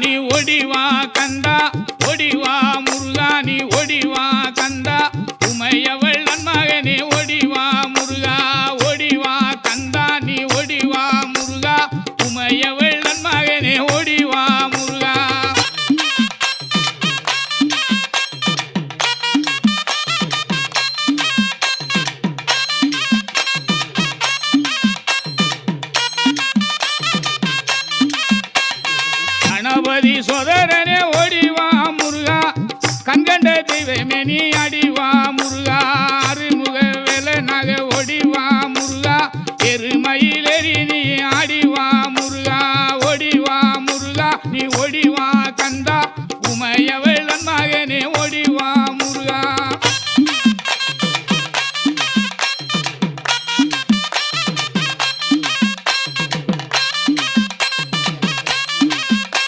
நீ ஒடிவா கந்தா ஒடிவா முருகா நீ ஒடிவா கந்தா உமையவள் நன்மகனே ஒடிவா முருகா ஒடிவா கந்தா நீ ஒடிவா முருகா உமையவள் நன்மகனே ஒடிவா முருகா கணபதி சோதரனே ஓடிவா முருகா கண்கண்ட தெய்வமே நீ அடிவா முருகா அருமுக வேலனாக ஓடிவா முருகா எருமயிலேறி நீ ஆடிவா முருகா ஓடிவா முருகா நீ ஓடிவா கந்தா உமையவள் மகனே ஓடிவா